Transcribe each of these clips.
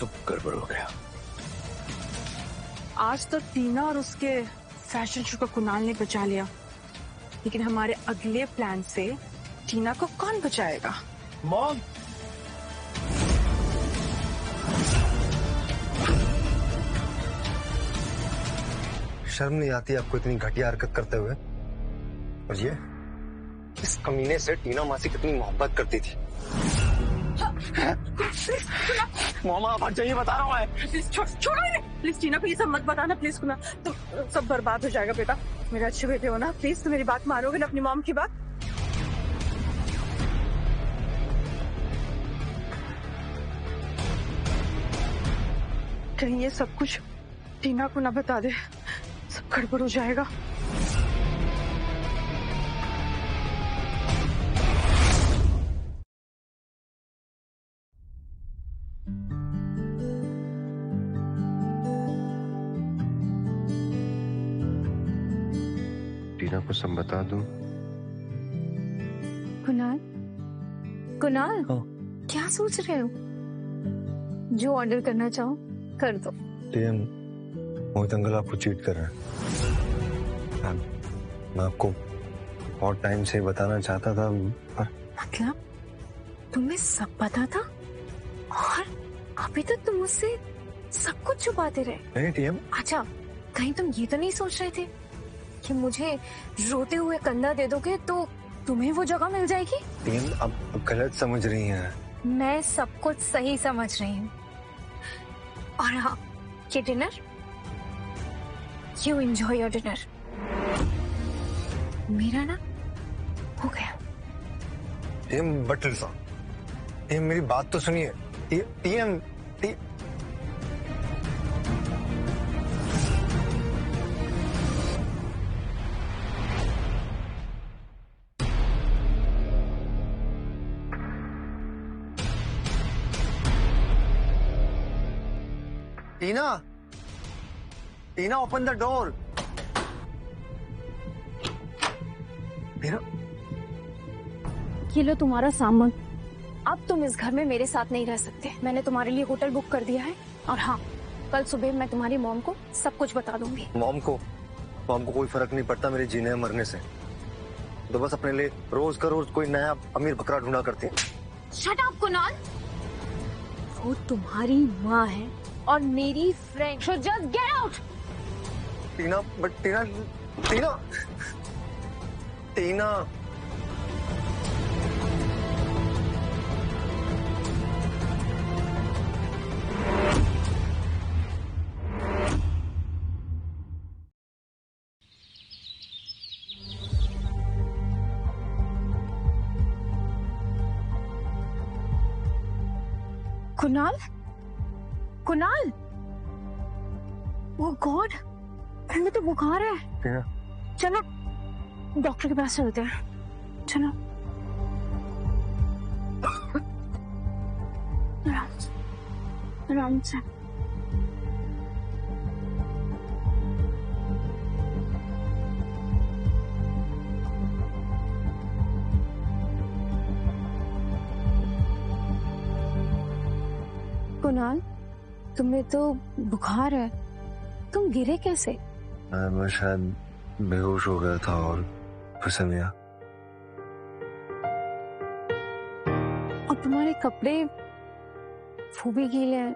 सब गड़बड़ हो गया। आज तो टीना और उसके फैशन शो को कुणाल ने बचा लिया, लेकिन हमारे अगले प्लान से टीना को कौन बचाएगा? मॉम, शर्म नहीं आती आपको इतनी घटिया हरकत करते हुए? और ये इस कमीने से टीना मासी कितनी मोहब्बत करती थी। मॉम आप हट जाइए, बता रहा हूँ मैं। प्लीज छोड़ो इन्हें, प्लीज टीना को ये सब मत बताना प्लीज। कुणाल तुम सब बर्बाद हो जाएगा बेटा, मेरे अच्छे बेटे हो ना, प्लीज तुम मेरी बात मानोगे ना, अपनी मॉम की बात? कहीं ये सब कुछ टीना को ना बता दे, सब गड़बड़ हो जाएगा। टीना को सब बता दूं? कुणाल, कुणाल, हाँ। क्या सोच रहे हो? जो ऑर्डर करना चाहो कर दो। टीएम, मोहित अंकल आपको चीट कर रहे हैं। मैं आपको बहुत टाइम से बताना चाहता था, पर मतलब तुम्हें सब पता था और अभी तक तुम मुझसे सब कुछ छुपाते रहे? नहीं टीएम। अच्छा, कहीं तुम ये तो नहीं सोच रहे थे कि मुझे रोते हुए कंधा दे दोगे तो तुम्हें वो जगह मिल जाएगी? टीएम आप गलत समझ रही हैं। मैं सब कुछ सही समझ रही हूँ। और हाँ, ये dinner, you enjoy your dinner. मेरा ना हो गया। टीएम बटल साहब, टीएम मेरी बात तो सुनिए। TM Tina, Tina open the door. Tina, ये लो तुम्हारा सामान। अब तुम इस घर में मेरे साथ नहीं रह सकते। मैंने तुम्हारे लिए होटल बुक कर दिया है। और हाँ, कल सुबह मैं तुम्हारी मॉम को सब कुछ बता दूंगी। मॉम को कोई फर्क नहीं पड़ता मेरे जीने मरने से। तो बस अपने लिए रोज का रोज कोई नया अमीर बकरा ढूंढा करती है। शट अप कुणाल, वो तुम्हारी माँ है और मेरी friend. So just get out. Tina, but Tina, Tina, Tina. Kunal, Kunal, oh God, हमें तो बुखार है। टीना, चलो डॉक्टर के पास चलते हैं, चलो। आराम से। कुणाल, तुम्हें तो बुखार है, तुम गिरे कैसे? मैं शायद बेहोश हो गया था और फिसल गया। और तुम्हारे कपड़े वो भी गीले हैं।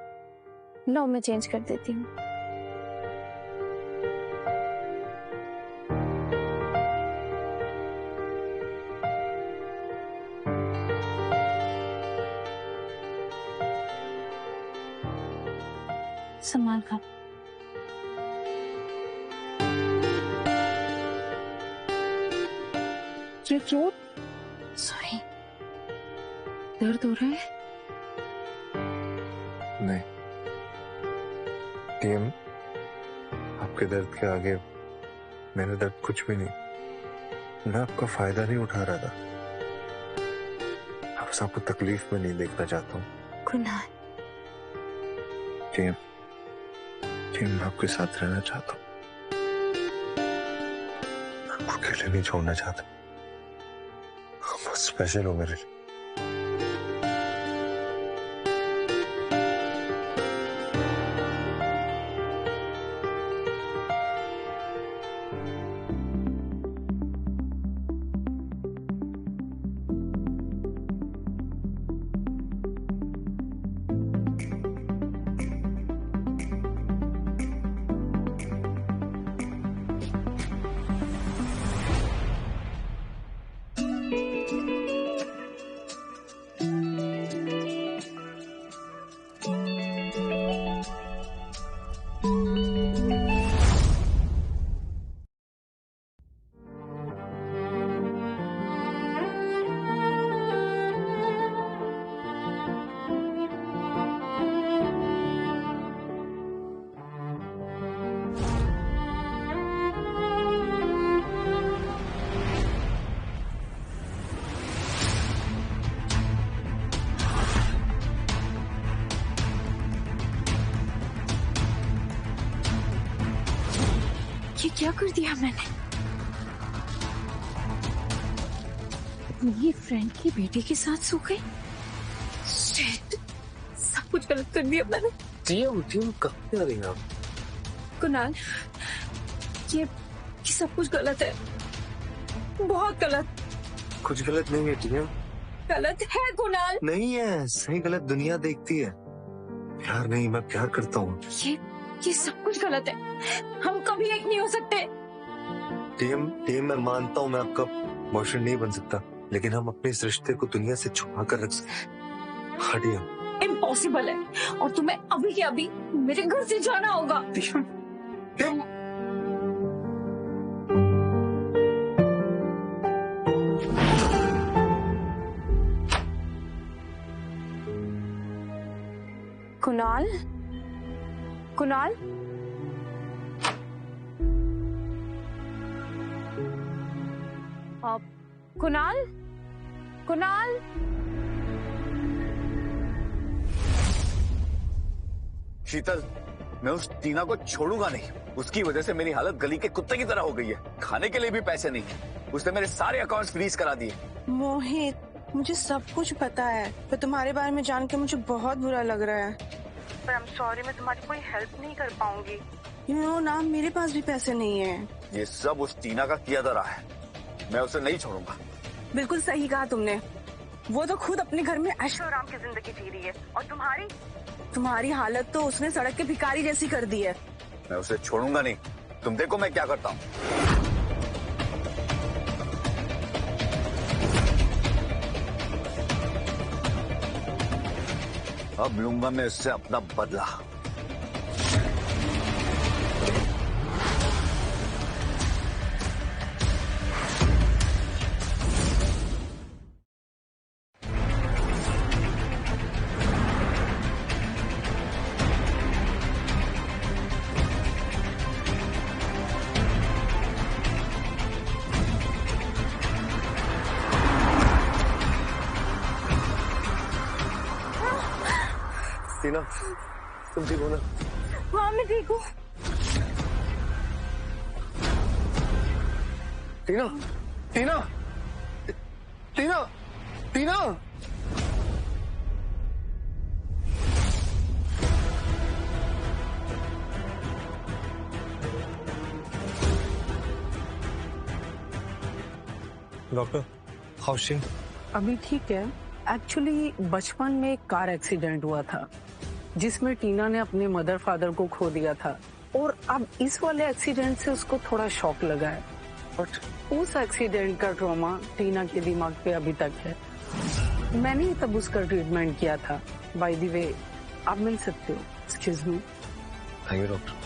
लो मैं चेंज कर देती हूँ। संभाल कर। चोट, सॉरी, दर्द हो रहा है? नहीं टीएम, आपके दर्द के आगे मेरा दर्द कुछ भी नहीं। मैं आपका फायदा नहीं उठा रहा था, बस आपको तकलीफ में नहीं देखना चाहता हूँ। कुणाल, टीएम, मैं आपके साथ रहना चाहता हूँ, आपको अकेले नहीं छोड़ना चाहता। आप बहुत स्पेशल हो मेरे लिए। ये क्या कर दिया मैंने? मेरी फ्रेंड की बेटी के साथ सो गई। Shit, सब कुछ गलत कर दिया मैंने। टीम कहाँ जा रही हैं आप? कुणाल, ये सब कुछ गलत है, बहुत गलत। कुछ गलत नहीं है टीम। गलत है कुणाल। नहीं है, सही गलत दुनिया देखती है। प्यार नहीं, मैं प्यार करता हूँ। ये सब कुछ गलत है, हम कभी एक नहीं हो सकते। टीम मैं मानता हूँ मैं आपका बॉयफ्रेंड नहीं बन सकता, लेकिन हम अपने इस रिश्ते को दुनिया से छुपा कर रख सकते। हटिए। इम्पॉसिबल है, और तुम्हें अभी के अभी मेरे घर से जाना होगा। टीम कुणाल, कुणाल, कुणाल, कुणाल। शीतल, मैं उस टीना को छोड़ूंगा नहीं। उसकी वजह से मेरी हालत गली के कुत्ते की तरह हो गई है। खाने के लिए भी पैसे नहीं, उसने मेरे सारे अकाउंट्स फ्रीज करा दिए। मोहित, मुझे सब कुछ पता है, पर तुम्हारे बारे में जान के मुझे बहुत बुरा लग रहा है। पर आई एम सॉरी, मैं तुम्हारी कोई हेल्प नहीं कर पाऊंगी। यू नो ना, मेरे पास भी पैसे नहीं है। ये सब उस टीना का किया धरा है, मैं उसे नहीं छोड़ूंगा। बिल्कुल सही कहा तुमने। वो तो खुद अपने घर में ऐशो आराम की जिंदगी जी रही है, और तुम्हारी हालत तो उसने सड़क के भिखारी जैसी कर दी है। मैं उसे छोड़ूंगा नहीं, तुम देखो मैं क्या करता हूँ। अब लूंगा मैं उससे अपना बदला। टीना, तुम ठीक हो ना? हाँ, मैं ठीक हूँ। Tina, Tina, Tina, Tina. Doctor, how she? अभी ठीक है। एक्चुअली बचपन में एक कार एक्सीडेंट हुआ था जिसमें टीना ने अपने मदर फादर को खो दिया था, और अब इस वाले एक्सीडेंट से उसको थोड़ा शॉक लगा है। बट उस एक्सीडेंट का ट्रॉमा टीना के दिमाग पे अभी तक है। मैंने ही तब उसका ट्रीटमेंट किया था। बाय द वे, आप मिल सकते हो। Excuse me. Thank you doctor.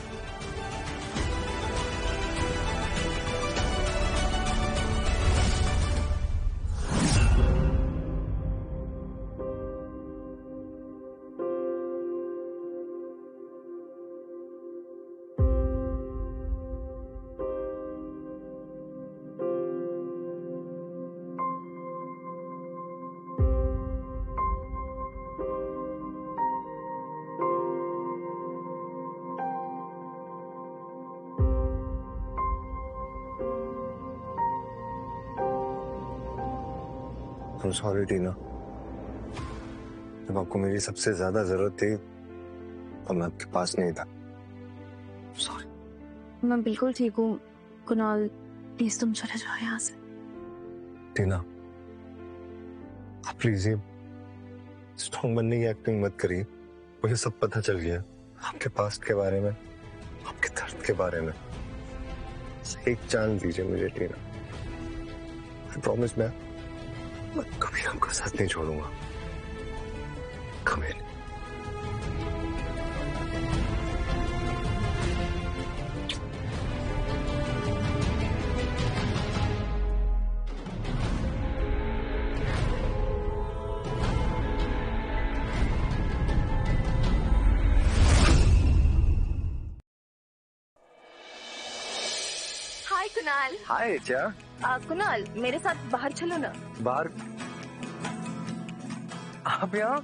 I'm sorry टीना, जब आपको मेरी सबसे ज्यादा जरूरत थी और मैं आपके पास नहीं था। सॉरी। मैं बिल्कुल ठीक हूँ कुणाल, प्लीज तुम चले जाओ यहाँ से। टीना, आप प्लीज ये स्ट्रॉन्ग बनने की एक्टिंग मत करिए। मुझे सब पता चल गया, आपके पास्ट के बारे में, आपके दर्द के बारे में। एक चांस दीजिए मुझे टीना। आई प्रॉमिस मैं कभी आपका साथ नहीं छोड़ूंगा। Come in. हाय कुणाल। हाय क्या? कुणाल, मेरे साथ बाहर चलो ना। बाहर? आप यहाँ?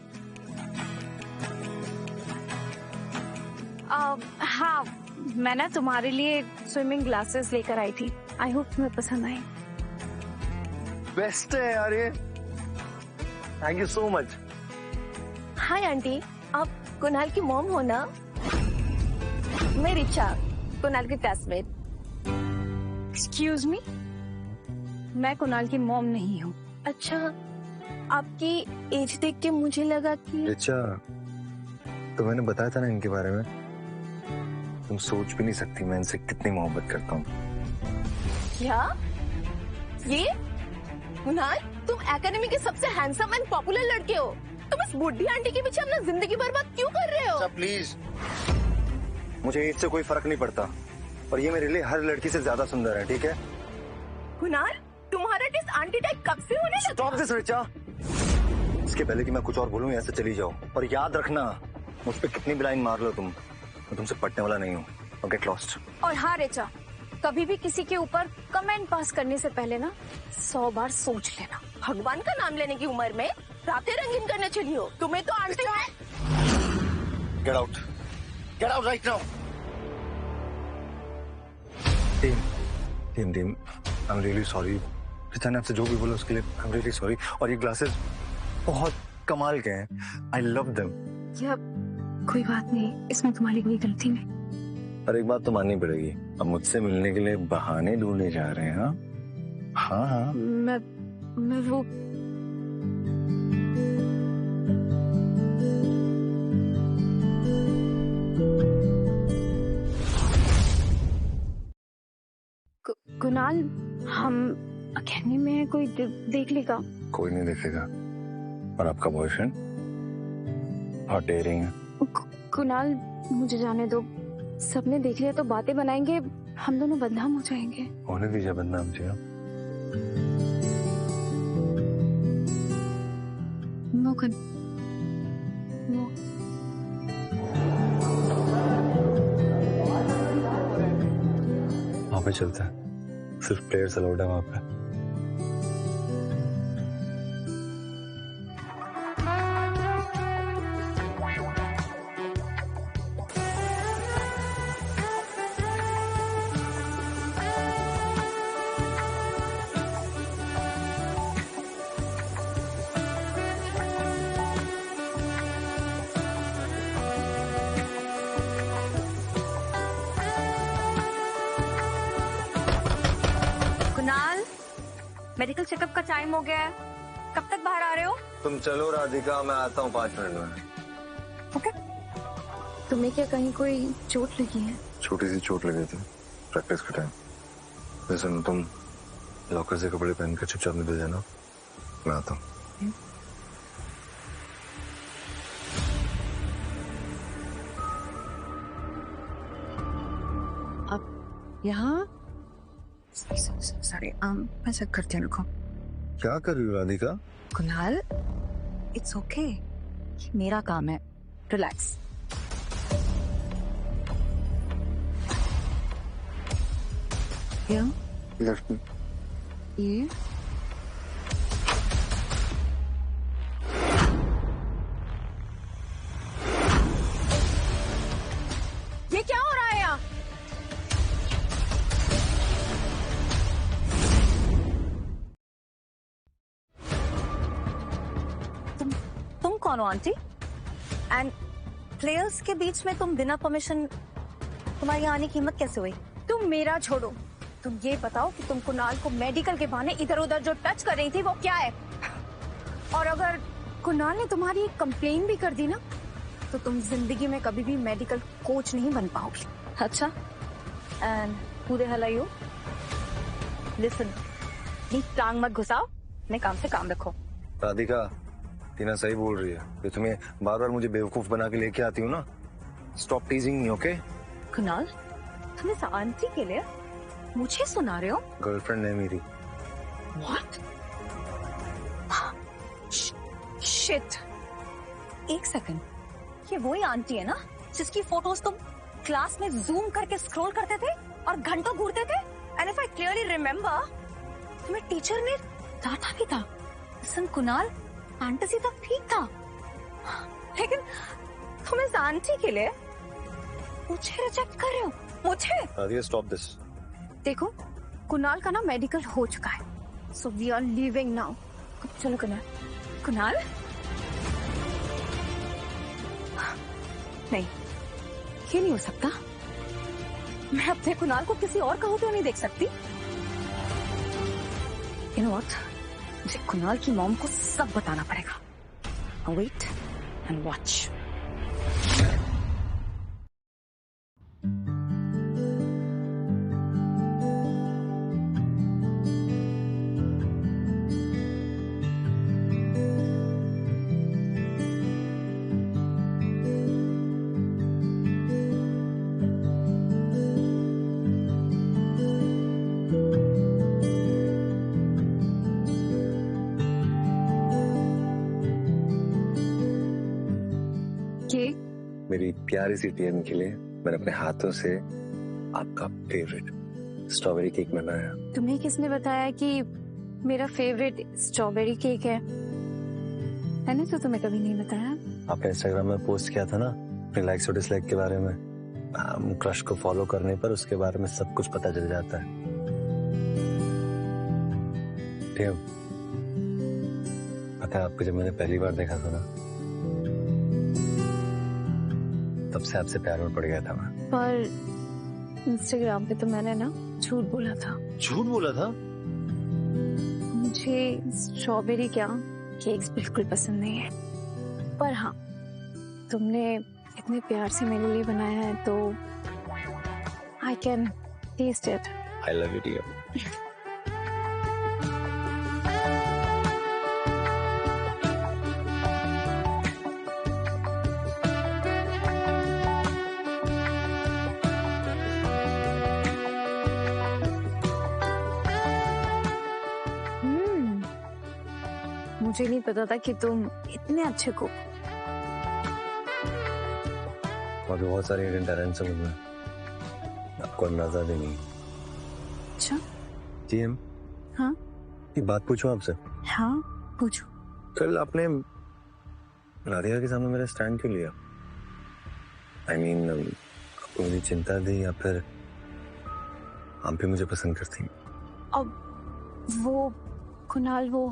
हाँ, मैं ना तुम्हारे लिए स्विमिंग ग्लासेस लेकर आई थी। आई होप तुम्हें पसंद आए। बेस्ट है यार ये, thank you so much. Hi aunty, आप कुणाल की मॉम हो ना? मैं रिचा, कुणाल की क्लासमेट। एक्सक्यूज मी, मैं कुणाल की मॉम नहीं हूँ। अच्छा, आपकी एज देख के मुझे लगा कि अच्छा, तो मैंने बताया था ना इनके बारे में, तुम सोच भी नहीं सकती मैं इनसे कितनी मोहब्बत करता हूँ। क्या ये कुणाल, तुम एकेडमी के सबसे हैंडसम एंड पॉपुलर लड़के हो। तुम इस बुढ़ी आंटी के पीछे अपना जिंदगी बर्बाद क्यों कर रहे हो? प्लीज, मुझे एज से कोई फर्क नहीं पड़ता, और ये मेरे लिए हर लड़की से ज्यादा सुंदर है, ठीक है? कुणाल, तुम्हारा टेस्ट आंटी टाइप कब से होने लगा? Stop this Richa. इसके पहले कि मैं कुछ और बोलूं, यहाँ से चली जाओ, और याद रखना मुझ पे कितनी भी लाइन मार लो तुम, मैं तुमसे पटने वाला नहीं हूँ। Get lost. और हाँ रिचा, कभी भी किसी के ऊपर कमेंट पास करने से पहले ना 100 बार सोच लेना। भगवान का नाम लेने की उम्र में रातें रंगीन करने चली हो। तुम्हें तो आंटी है। Get out right now. Team, I am really sorry. Richa ने आपसे जो भी बोला उसके लिए आई एम रियली सॉरी। और ये ग्लासेस बहुत कमाल के हैं, आई लव देम। या कोई बात नहीं, इसमें तुम्हारी कोई गलती नहीं। पर एक बात तो माननी पड़ेगी, अब मुझसे मिलने के लिए बहाने ढूंढे जा रहे हैं। हाँ हाँ, मैं वो कुणाल, हम अकेडमी में कोई देख लेगा? कोई नहीं देखेगा। और आपका बॉयफ्रेंड बहुत डेयरिंग है। कुणाल, मुझे जाने दो। सबने देख लिया तो बातें बनाएंगे, हम दोनों बदनाम हो जाएंगे। होने दीजिए बदनाम जी। वहाँ पे चलता है, सिर्फ प्लेयर्स अलाउड है वहाँ पे। मेडिकल चेकअप का टाइम हो गया है, कब तक बाहर आ रहे हो? तुम चलो राधिका, मैं आता हूँ 5 मिनट में। ओके। तुम्हें क्या कहीं कोई चोट लगी है? छोटी सी चोट लगी थी प्रैक्टिस के टाइम। वैसे तुम लॉकर से कपड़े पहन कर चुपचाप निकल जाना, मैं आता हूँ। अब यहाँ सॉरी, मैं चेक करती हूँ। रुको। क्या कर रही हो राधिका? कुणाल, इट्स ओके, मेरा काम है, रिलैक्स। लेफ्ट में ये क्या हो रहा है यहाँ? तुम कौन हो आंटी? एंड प्लेयर्स के बीच में तुम बिना परमिशन, तुम्हारे यहाँ आने की हिम्मत कैसे हुई? तुम मेरा छोड़ो, तुम ये बताओ कि तुम कुणाल को मेडिकल के बहाने इधर उधर जो टच कर रही थी वो क्या है? और अगर कुणाल ने तुम्हारी एक कंप्लेन भी कर दी ना, तो तुम जिंदगी में कभी भी मेडिकल कोच नहीं बन पाओगी। अच्छा, and who the hell are you? Listen, नीट टांग मत घुसाओ, अपने काम से काम रखो। राधिका, टीना सही बोल रही है। ये तुम्हें बार बार मुझे बेवकूफ बना के लेके आती हूँ ना। स्टॉप टीजिंग मी, ओके? कुणाल, तुम इस आंटी के लिए मुझे सुना रहे हो? गर्लफ्रेंड है मेरी। What? शिट। एक सेकंड, ये वही आंटी है ना जिसकी फोटोज तुम क्लास में जूम करके स्क्रॉल करते थे और घंटों घूरते थे? And if I clearly remember, तुम्हें टीचर ने डांटा भी था। लिसन कुणाल, फैंटेसी तक ठीक था, लेकिन तुम इस आंटी के लिए मुझे रिजेक्ट कर रहे हो। मुझे नादिया स्टॉप दिस। देखो कुणाल का ना मेडिकल हो चुका है, so we are leaving now. चलो कुणाल। कुणाल, नहीं ये नहीं हो सकता। मैं अपने कुणाल को किसी और का होते हुए नहीं देख सकती। You know what? मुझे कुणाल की मॉम को सब बताना पड़ेगा। I'll wait and watch. मेरी प्यारी सी टीएम के लिए मैंने अपने हाथों से आपका फेवरेट स्ट्रॉबेरी केक बनाया। तुम्हें किसने बताया कि मेरा फेवरेट स्ट्रॉबेरी केक है? मैंने तो तुम्हें कभी नहीं बताया। आपने इंस्टाग्राम में पोस्ट किया था ना अपने लाइक्स और डिसलाइक के बारे में। क्रश को फॉलो करने पर उसके बारे में सब कुछ पता चल जाता है। टीएम, पता है आपको जब मैंने पहली बार देखा था ना, तब से आपसे प्यार में पड़ गया था मैं। पर इंस्टाग्राम पे तो मैंने ना झूठ बोला था। झूठ बोला था? मुझे स्ट्रॉबेरी क्या केक्स बिल्कुल पसंद नहीं है, पर हाँ तुमने इतने प्यार से मेरे लिए बनाया है तो I can taste it. I love you TM. मुझे नहीं पता था कि तुम इतने अच्छे को। और भी बहुत सारे हिडन टैलेंट्स हैं मुझमें, आपको अंदाजा भी नहीं। अच्छा टीएम, हाँ ये बात पूछूं आपसे? हाँ पूछो। कल आपने नादिया के सामने मेरा स्टैंड क्यों लिया? I mean, आपको मेरी चिंता थी या फिर आप भी मुझे पसंद करती? अब वो कुणाल, वो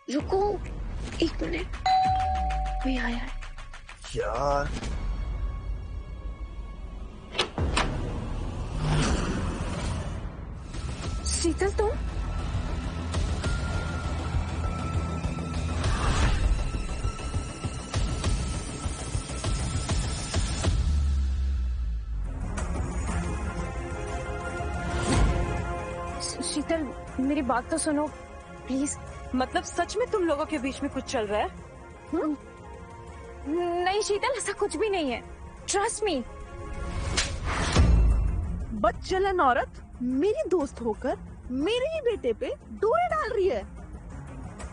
रुको एक मिनट, कोई आया है। यार शीतल तुम? शीतल मेरी बात तो सुनो प्लीज। मतलब सच में तुम लोगों के बीच में कुछ चल रहा है? नहीं शीतल, ऐसा कुछ भी नहीं है, ट्रस्ट मी। बदचलन औरत मेरी दोस्त होकर मेरे ही बेटे पे डोरे डाल रही है।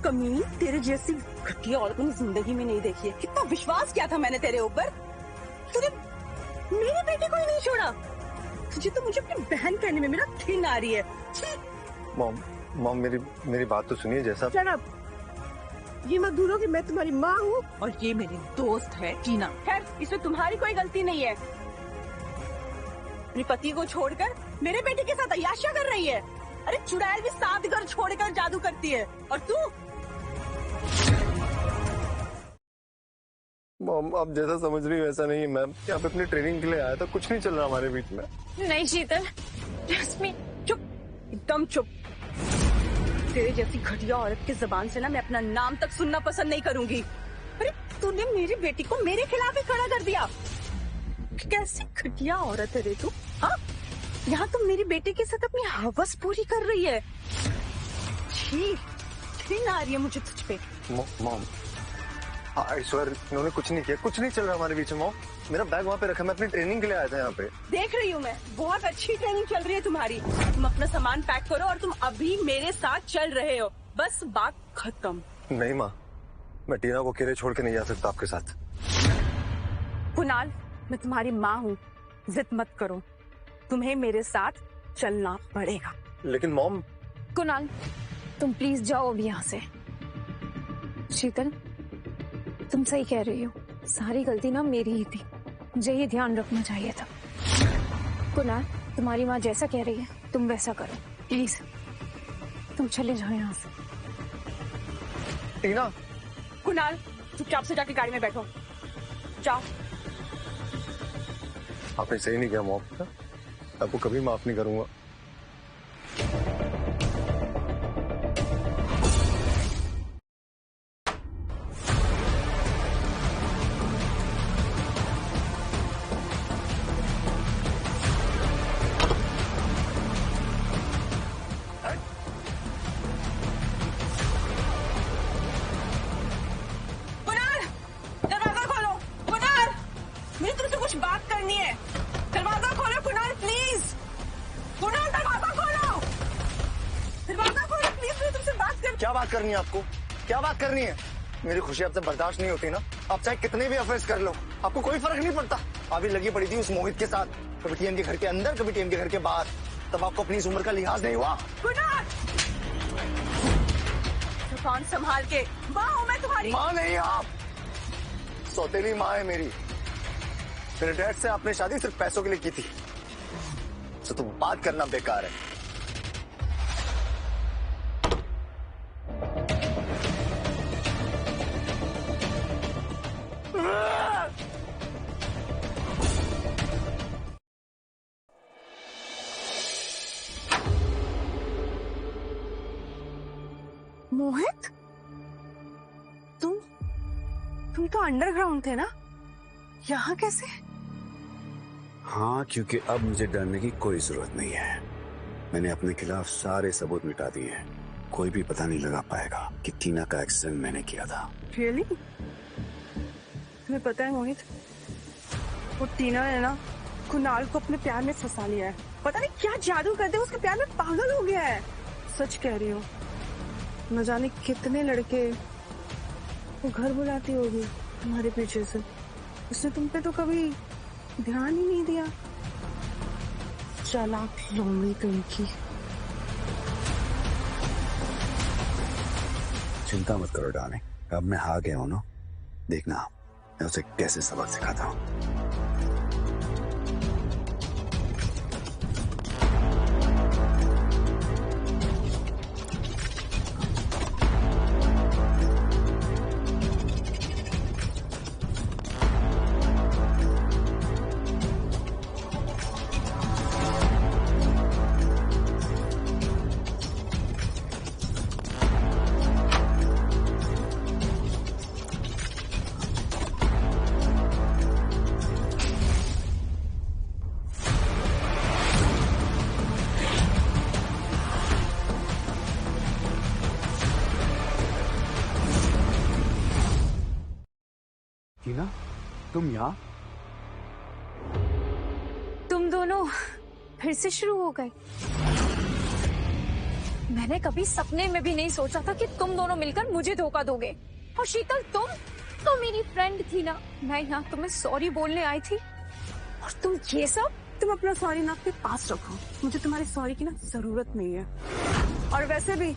कमीनी, तेरे जैसी घटिया औरत मैंने जिंदगी में नहीं देखी है। कितना विश्वास किया था मैंने तेरे ऊपर, तूने मेरे बेटे को ही नहीं छोड़ा। तुझे तो मुझे अपनी बहन कहने में मेरा घिन आ रही है। मॉम मेरी बात तो सुनिए। जैसा Shut up! ये मत भूलो कि मैं तुम्हारी माँ हूँ और ये मेरी दोस्त है टीना। खैर इसमें तुम्हारी कोई गलती नहीं है। अपने पति को छोड़कर मेरे बेटे के साथ अय्याशियां कर रही है। अरे चुड़ैल भी 7 घर छोड़कर जादू करती है, और तू? मॉम आप जैसा समझ रही हो वैसा नहीं है। मैम यहाँ पे अपनी ट्रेनिंग के लिए आया था, कुछ नहीं चल रहा हमारे बीच में। नहीं शीतल, ट्रस्ट मी। चुप, एकदम चुप। तेरे जैसी घटिया औरत की जुबान से ना मैं अपना नाम तक सुनना पसंद नहीं करूंगी। अरे तूने मेरी बेटी को मेरे खिलाफ ही खड़ा कर दिया। कैसी घटिया औरत है रे तू? हाँ, यहाँ तुम मेरी बेटे के साथ अपनी हवस पूरी कर रही है। छी, घिन आ रही है मुझे तुझ पे। मॉम, आई स्वेयर इन्होंने कुछ नहीं किया, कुछ नहीं चल रहा हमारे बीच में। मॉम, मेरा बैग वहाँ पे रखा, मैं अपनी ट्रेनिंग के लिए आया था यहाँ पे। देख रही हूँ मैं, बहुत अच्छी ट्रेनिंग चल रही है तुम्हारी। तुम अपना सामान पैक करो और तुम अभी मेरे साथ चल रहे हो, बस बात खत्म। नहीं माँ, मैं टीना को अकेले छोड़ के नहीं जा सकता आपके साथ। कुणाल, मैं तुम्हारी माँ हूँ, जिद मत करो, तुम्हें मेरे साथ चलना पड़ेगा। लेकिन मॉम। कुणाल, तुम प्लीज जाओ अभी यहाँ से। शीतल, तुम सही कह रही हो, सारी गलती ना मेरी ही थी, मुझे ही ध्यान रखना चाहिए था। कुणाल, तुम्हारी माँ जैसा कह रही है तुम वैसा करो, प्लीज तुम चले जाओ यहाँ से। टीना। कुणाल, चुपचाप से जाके गाड़ी में बैठो, जाओ। आपने सही नहीं किया मॉम, आपको कभी माफ नहीं करूंगा। कुणाल, दरवाजा खोलो। कुणाल, मुझे तुमसे कुछ बात करनी है, दरवाजा खोलो कुणाल प्लीज। कुणाल, दरवाजा खोलो, दरवाजा खोलो प्लीज, मुझे तुमसे बात कर। क्या बात करनी है आपको? क्या बात करनी है? मेरी खुशी आपसे बर्दाश्त नहीं होती ना, आप चाहे कितने भी अफेयर्स कर लो, आपको कोई फर्क नहीं पड़ता। अभी लगी पड़ी थी उस मोहित के साथ, कभी टीएम के घर के अंदर, कभी टीएम के घर के बाहर, तब आपको अपनी इस उम्र का लिहाज नहीं हुआ। कुणाल, दुकान संभाल के, माँ हूँ मैं तुम्हारी। माँ नहीं आप, सौतेली माँ है मेरी। मेरे डैड से आपने शादी सिर्फ पैसों के लिए की थी, तो बात करना बेकार है। मोहित, तुम तो अंडरग्राउंड थे ना, यहाँ कैसे? हाँ, क्योंकि अब मुझे डरने की कोई जरूरत नहीं है। मैंने अपने खिलाफ सारे सबूत मिटा दिए हैं, कोई भी पता नहीं लगा पाएगा कि टीना का एक्सीडेंट मैंने किया था। रियली? तुम्हें पता है मोहित, वो टीना ने ना कुणाल को अपने प्यार में फंसा लिया है। पता नहीं क्या जादू कर दे, उसके प्यार में पागल हो गया है। सच कह रही हूँ, न जाने कितने लड़के वो घर बुलाती होगी तुम्हारे पीछे से। उसने तुम पे तो कभी ध्यान ही नहीं दिया। चालाक लोमड़ी तुम की। चिंता मत करो डार्लिंग, अब मैं हार गया हूं ना, देखना मैं उसे कैसे सबक सिखाता हूँ। टीना, तुम यहाँ? तुम दोनों फिर से शुरू हो गए। मैंने कभी सपने में भी नहीं सोचा था कि तुम दोनों मिलकर मुझे धोखा दोगे। और शीतल, तुम तो मेरी फ्रेंड थी ना, मैं यहाँ तुम्हें सॉरी बोलने आई थी, और तुम ये सब। तुम अपना सॉरी ना अपने पास रखो, मुझे तुम्हारी सॉरी की ना जरूरत नहीं है। और वैसे भी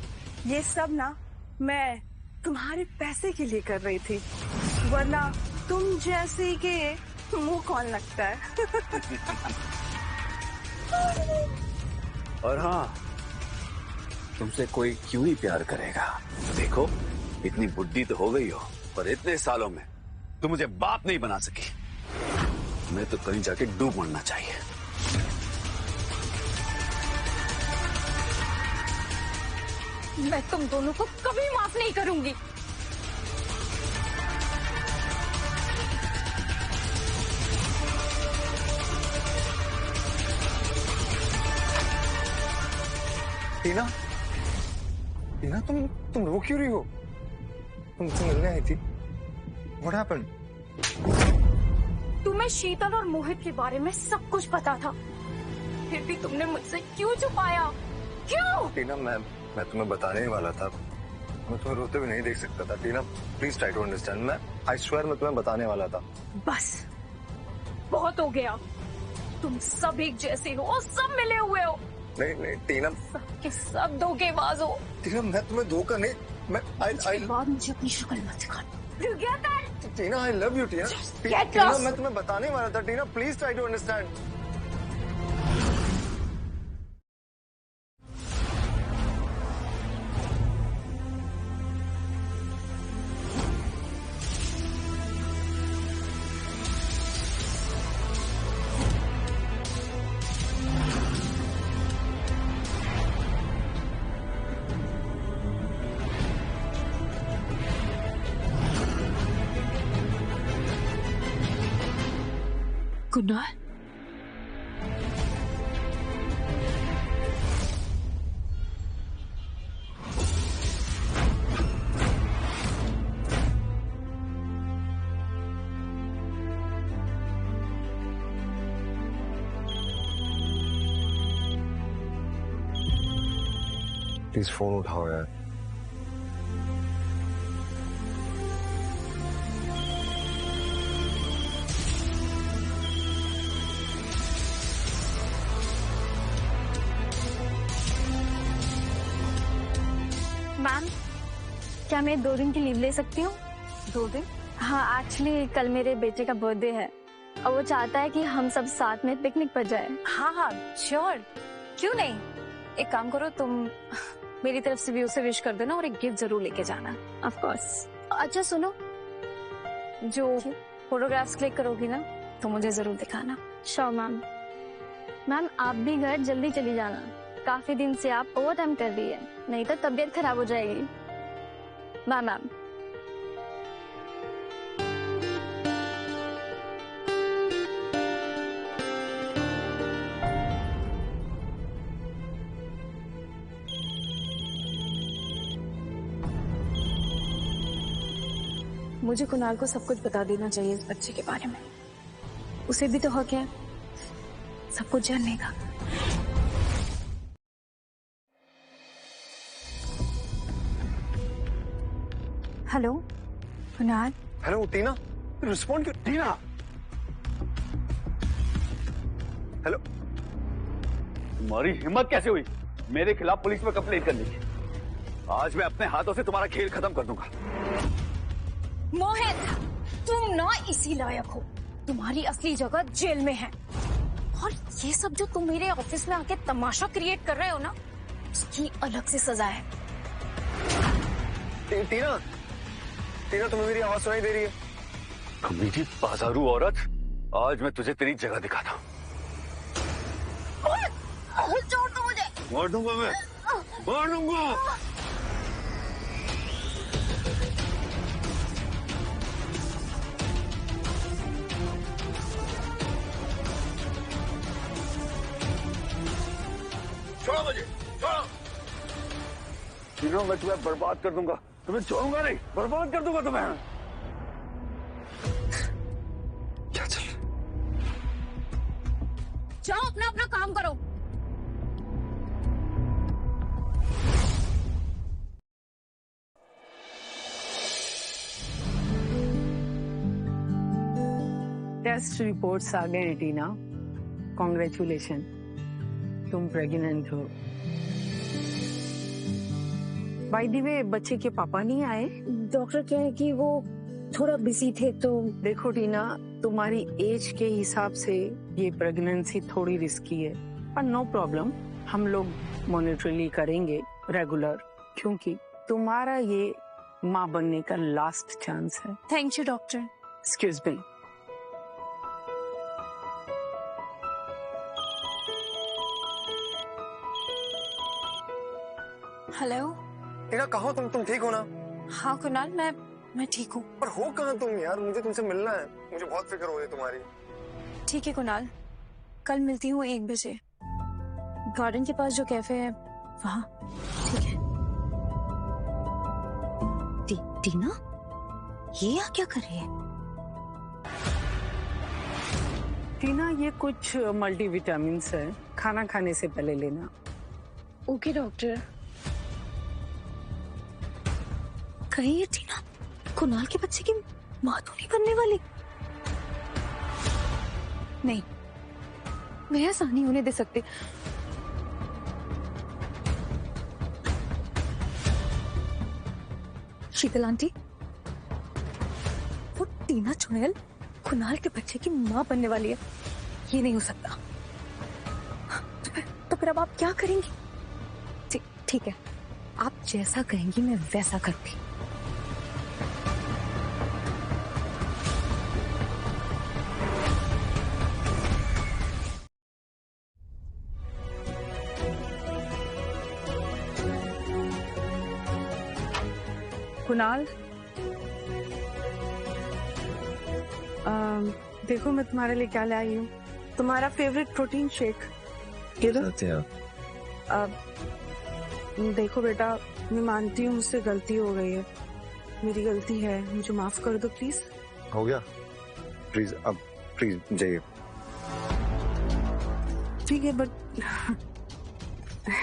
ये सब ना मैं तुम्हारे पैसे के लिए कर रही थी, वरना तुम जैसे के मुंह कौन लगता है। और हाँ, तुमसे कोई क्यों ही प्यार करेगा? देखो, इतनी बुद्धि तो हो गई हो, पर इतने सालों में तुम मुझे बाप नहीं बना सकी। मैं तो कहीं जाके डूब मरना चाहिए। मैं तुम दोनों को कभी माफ नहीं करूंगी। टीना, टीना तुम रो क्यों रही हो? तुम मुझसे मिलने आई थी? What happened? तुम्हें शीतल और मोहित के बारे में सब कुछ पता था, फिर भी तुमने मुझसे क्यों छुपाया? क्यों? टीना, मैं तुम्हें बताने ही वाला था। मैं तुम्हें रोते हुए नहीं देख सकता था। Tina please try to understand. मैं आई स्वेयर मैं तुम्हें बताने वाला था। बस बहुत हो गया, तुम सब एक जैसे हो, सब मिले हुए हो। नहीं टीना, सबके सब धोखेबाज हो। टीना मैं तुम्हें धोखा नहीं, मैं आई बाद मुझे अपनी शक्ल मत दिखाना। You get that? Tina I love you Tina. Get Tina lost. मैं तुम्हें बताने वाला था। Tina please try to understand. Kunal, please phone उठाओ यार। मैम, क्या मैं 2 दिन की लीव ले सकती हूँ? 2 दिन? हाँ, एक्चुअली कल मेरे बेटे का बर्थडे है और वो चाहता है कि हम सब साथ में पिकनिक पर जाएं। हाँ श्योर, क्यों नहीं। एक काम करो, तुम मेरी तरफ से भी उसे विश कर देना और एक गिफ्ट जरूर लेके जाना। Of course. अच्छा सुनो, जो फोटोग्राफ्स क्लिक करोगी ना तो मुझे जरूर दिखाना। Sure ma'am. मैम आप भी घर जल्दी चली जाना, काफी दिन से आप ओवर टाइम कर रही है, नहीं तो तबीयत खराब हो जाएगी। Bye ma'am. मुझे कुणाल को सब कुछ बता देना चाहिए इस बच्चे के बारे में। उसे भी तो हक है सब कुछ जानने का। हेलो कुणाल। हेलो टीना, रिस्पॉन्ड क्यों? टीना हेलो। तुम्हारी हिम्मत कैसे हुई मेरे खिलाफ पुलिस में कंप्लेंट करने की? आज मैं अपने हाथों से तुम्हारा खेल खत्म कर दूंगा। मोहित, तुम ना इसी लायक हो, तुम्हारी असली जगह जेल में है। और ये सब जो तुम मेरे ऑफिस में आके तमाशा क्रिएट कर रहे हो ना, उसकी अलग से सजा है। टीना, टीना तुम्हें मेरी आवाज सुनाई दे रही है? कमीनी बाजारू औरत, आज मैं तुझे तेरी जगह दिखाता हूँ। छोड़ दो मुझे। मार दूंगा मैं, मार दूंगा। छोड़ो मुझे, छोड़ो। तीनों मैं तुम्हें बर्बाद कर दूंगा, तुम्हें छोड़ूंगा नहीं, बर्बाद कर दूंगा तुम्हें। क्या चल रहा है? जाओ अपना अपना काम करो। टेस्ट रिपोर्ट्स आ गए हैं टीना, कॉन्ग्रेचुलेशन, तुम प्रेग्नेंट हो। बाय द वे, बच्चे के पापा नहीं आए? डॉक्टर कहे कि वो थोड़ा बिजी थे तो। देखो टीना, तुम्हारी एज के हिसाब से ये प्रेगनेंसी थोड़ी रिस्की है, पर नो प्रॉब्लम, हम लोग मॉनिटरिंग करेंगे रेगुलर, क्योंकि तुम्हारा ये माँ बनने का लास्ट चांस है। Thank you doctor. Excuse me. Hello. Tina कहाँ हो तुम ठीक हो ना? हाँ कुणाल, मैं ठीक हूँ। पर हो कहाँ तुम यार? मुझे तुमसे मिलना है, मुझे बहुत फिक्र हो रही है तुम्हारी। ठीक है कुणाल, कल मिलती हूँ 1 बजे। गार्डन के पास जो कैफे है वहाँ ठीक है। टीना ये यहाँ क्या कर रही है? टीना, ये कुछ मल्टीविटामिन्स है, खाना खाने से पहले लेना। Okay doctor. कहीं ये टीना कुणाल के बच्चे की माँ तो नहीं बनने वाली? नहीं, मैं ऐसा नहीं होने दे सकती। शीतल आंटी, वो टीना चुड़ैल कुणाल के बच्चे की माँ बनने वाली है, ये नहीं हो सकता। तो फिर अब आप क्या करेंगी? ठीक है, आप जैसा कहेंगी मैं वैसा करूंगी। कुणाल, देखो मैं तुम्हारे लिए क्या लाई हूँ, तुम्हारा फेवरेट प्रोटीन शेक। देखो बेटा, मैं मानती हूँ मुझसे गलती हो गई है, मेरी गलती है, मुझे माफ कर दो प्लीज। हो गया? प्लीज अब प्लीज जाइए। ठीक है, बट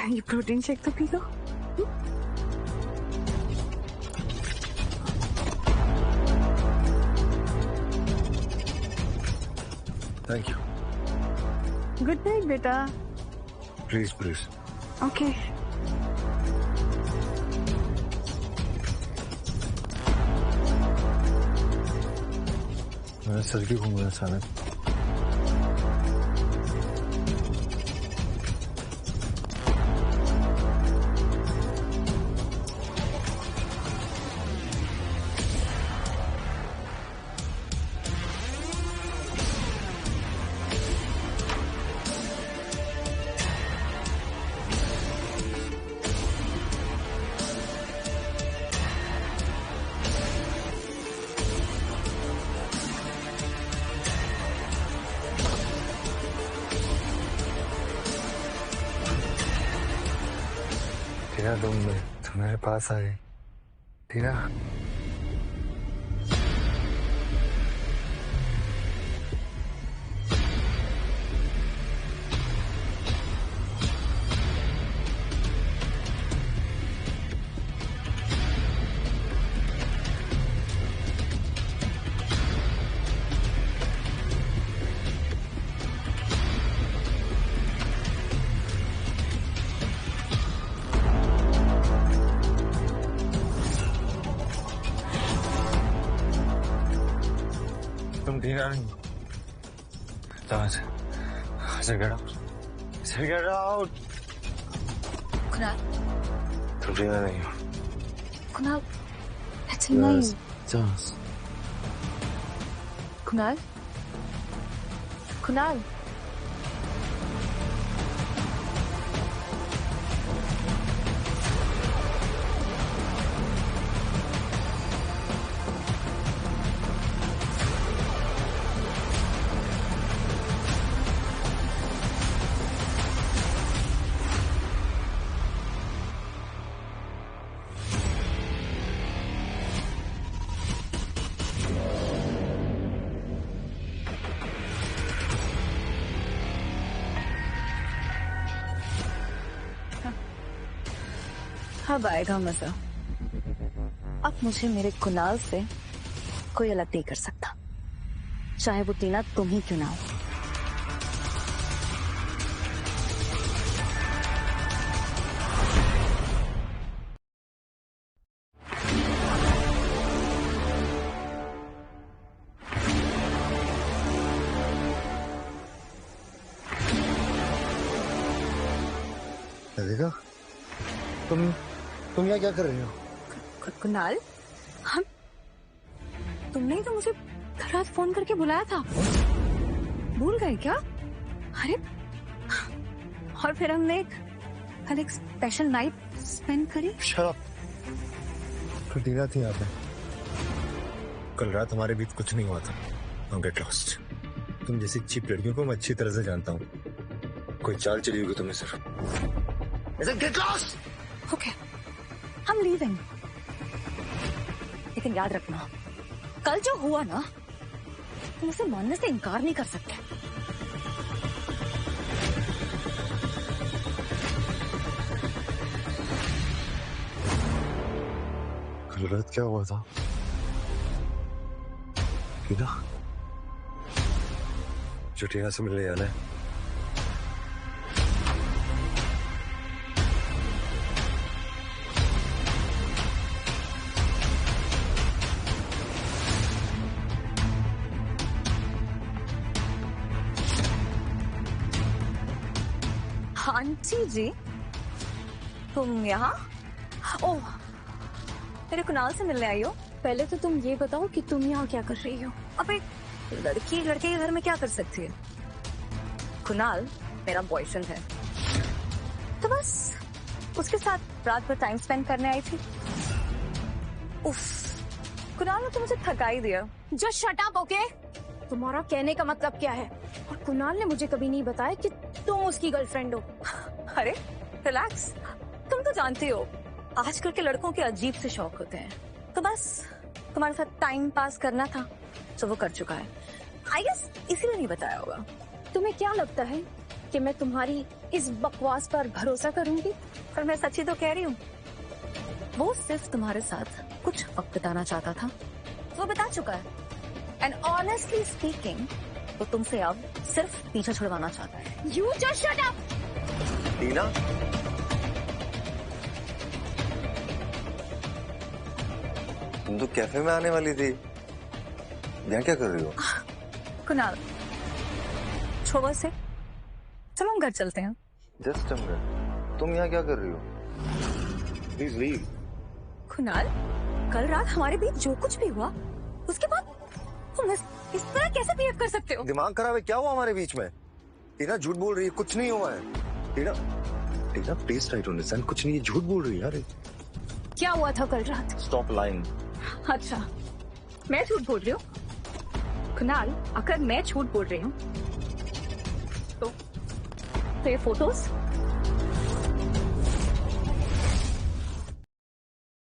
ये प्रोटीन शेक तो पी लो। Thank you. गुड नाइट बेटा। Please please. ओके। मेरा सर क्यों घूम रहा है अचानक? टीना, तुम मेरे पास आए। टीना, तुम टीना नहीं। Get out. कुणाल, तुम टीना नहीं हो। कुणाल, ऐसे नहीं। Just. कुणाल, कुणाल, अब आएगा मजा। अब मुझे मेरे कुणाल से कोई अलग नहीं कर सकता, चाहे वो टीना तुम ही क्यों ना हो। देखा? तुम यहाँ क्या कर रही हो? कुणाल, हम तुमने ही तो मुझे कल रात फोन करके बुलाया था, भूल गए क्या? अरे, और फिर हमने कल एक स्पेशल नाइट स्पेंड करी। शराब टीना थी यहाँ पे। कल रात हमारे बीच कुछ नहीं हुआ था। Don't get lost. तुम जैसी चीप लड़कियों को मैं अच्छी तरह से जानता हूँ। कोई चाल चली होगी तुम्हें सिर्फ। Get lost. ओके, हम लीविंग। लेकिन याद रखना, कल जो हुआ ना, तुम उसे मानने से इनकार नहीं कर सकते। कल रात क्या हुआ था? टीना, जो टीना से मिलने आना है। आंटी जी, तुम यहाँ? ओह, मेरे कुणाल से मिलने आई हो? पहले तो तुम ये बताओ कि तुम यहाँ क्या कर रही हो? अब एक लड़की लड़के के घर में क्या कर सकती है? कुणाल मेरा बॉयफ्रेंड है, तो बस उसके साथ रात भर टाइम स्पेंड करने आई थी। उफ, कुणाल ने तो मुझे थका ही दिया। Just shut up, okay? तुम्हारा कहने का मतलब क्या है? और कुणाल ने मुझे कभी नहीं बताया कि तुम उसकी गर्लफ्रेंड हो। अरे रिलैक्स, तुम तो जानती हो आजकल के लड़कों के अजीब से शौक होते हैं, तो बस तुम्हारे साथ टाइम पास करना था, तो वो कर चुका है। आई गेस इसीलिए नहीं बताया होगा। तुम्हें क्या लगता है कि मैं तुम्हारी इस बकवास पर भरोसा करूंगी? पर मैं सच्ची तो कह रही हूँ, वो सिर्फ तुम्हारे साथ कुछ वक्त बिताना चाहता था, वो बता चुका है। एंड ऑनेस्टली स्पीकिंग, वो तुमसे अब सिर्फ पीछा छुड़वाना चाहता है। You just shut up. Tina, तुम तो कैफे में आने वाली थी, यहाँ क्या कर रही हो? कुणाल, छोड़ो इसे, चलो हम घर चलते हैं। जस्ट अ मिनट, तुम यहाँ क्या कर रही हो? Please leave. कुणाल, कल रात हमारे बीच जो कुछ भी हुआ, उसके बाद तुम इस तरह कैसे बिहेव कर सकते हो? दिमाग खराब है क्या? हुआ हमारे बीच में? टीना झूठ बोल रही है, कुछ नहीं हुआ है। टीना, टीना प्लीज ट्राई टू अंडरस्टैंड, कुछ नहीं, झूठ बोल रही है यार। क्या हुआ था कल रात? Stop lying. अच्छा, मैं झूठ बोल रही हूँ? कुणाल, अगर मैं झूठ बोल रही हूँ तो ये फोटोज?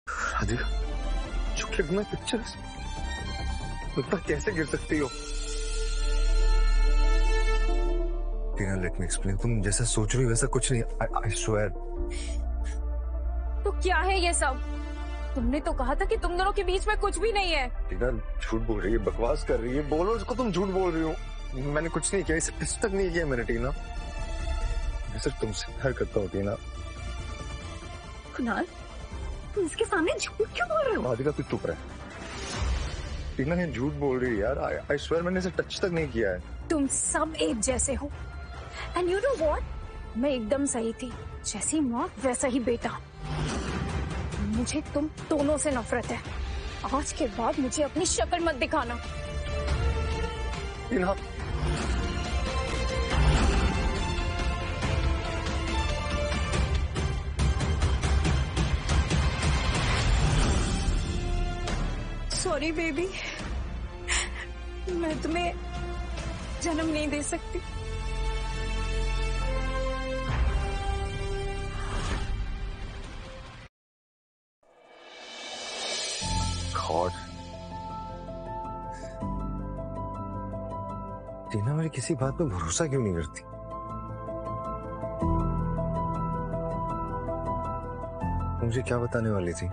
राधिका, चॉकलेट में पिक्चर्स, इतना कैसे गिर सकती हो? टीना, लेट मी एक्सप्लेन। तुम जैसा सोच रही हो वैसा कुछ नहीं। I swear. तो क्या है ये सब? तुमने तो कहा था कि तुम दोनों के बीच में कुछ भी नहीं है। टीना झूठ बोल रही है, बकवास कर रही है। बोलो उसको तुम झूठ बोल रही हो। मैंने कुछ नहीं किया, इसे किस तक नहीं किया मैंने। टीना, मैं सिर्फ तुमसे प्यार करता हूँ। टीना। कुणाल, तुम इसके सामने झूठ क्यों बोल रहे हो? राधिका तू चुप रहे। टीना ये झूठ बोल रही है यार। आई स्वेयर मैंने इसे टच तक नहीं किया है। तुम सब एक जैसे हो। एंड यू नो व्हाट, मैं एकदम सही थी। जैसी माँ वैसा ही बेटा। मुझे तुम दोनों से नफरत है। आज के बाद मुझे अपनी शक्ल मत दिखाना। टीना, सॉरी बेबी, मैं तुम्हें जन्म नहीं दे सकती। गॉड, टीना मेरी किसी बात पे भरोसा क्यों नहीं करती? मुझे क्या बताने वाली थी?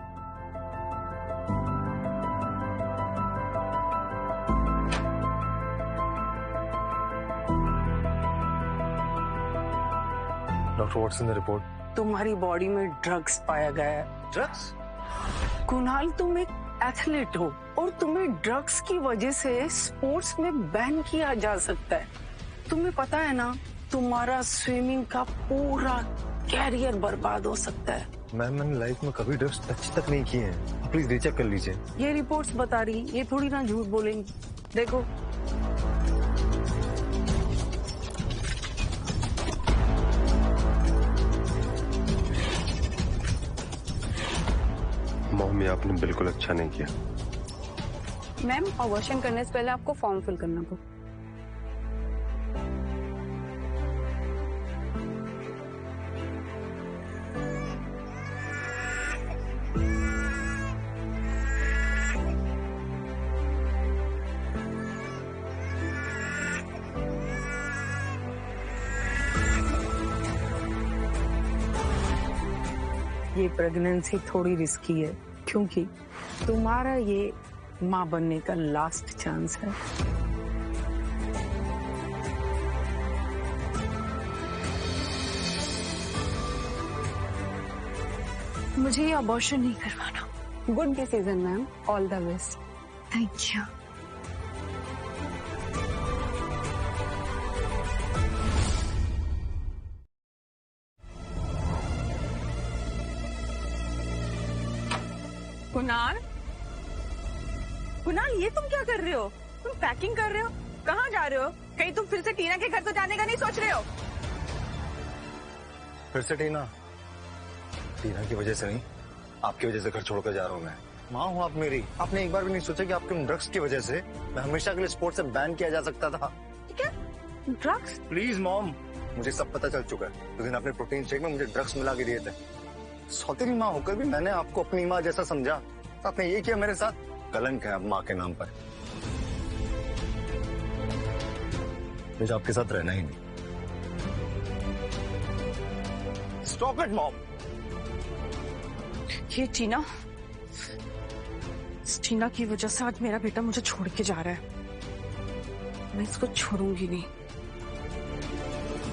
Doctor what's in the report? तुम्हारी बॉडी में ड्रग्स पाया गया है। ड्रग्स? कुणाल, तुम एक एथलीट हो और तुम्हें ड्रग्स की वजह से स्पोर्ट्स में बैन किया जा सकता है। तुम्हें पता है ना, तुम्हारा स्विमिंग का पूरा कैरियर बर्बाद हो सकता है। मैंने लाइफ में कभी ड्रग्स टच तक नहीं किए हैं। प्लीज रीचेक कर लीजिए। ये रिपोर्ट्स बता रही, ये थोड़ी ना झूठ बोलेंगी। देखो, मम्मी आपने बिल्कुल अच्छा नहीं किया। मैम, वॉशिंग करने से पहले आपको फॉर्म फिल करना होगा। ये प्रेगनेंसी थोड़ी रिस्की है, क्योंकि तुम्हारा ये माँ बनने का लास्ट चांस है। मुझे ये अबॉर्शन नहीं करवाना। Good decision ma'am, all the best. Thank you. Kunal, Kunal ये तुम क्या कर रहे हो? तुम पैकिंग कर रहे हो? कहाँ जा रहे हो? कहीं तुम फिर से टीना के घर तो जाने का नहीं सोच रहे हो? फिर से टीना? टीना की वजह से नहीं, आपकी वजह से घर छोड़कर जा रहा हूँ मैं। माँ हूँ आप मेरी। आपने एक बार भी नहीं सोचा कि आपके ड्रग्स की वजह से मैं हमेशा के लिए स्पोर्ट से बैन किया जा सकता था? क्या ड्रग्स? प्लीज मॉम, मुझे सब पता चल चुका है। उस दिन आपने प्रोटीन शेक में मुझे ड्रग्स मिला के दिए थे। सौतेली माँ होकर भी मैंने आपको अपनी माँ जैसा समझा, तो आपने ये किया मेरे साथ। कलंक है अब माँ के नाम पर। मुझे आपके साथ रहना ही नहीं। Stop it mom. ये टीना, इस टीना की वजह से आज मेरा बेटा मुझे छोड़ के जा रहा है। मैं इसको छोड़ूंगी नहीं,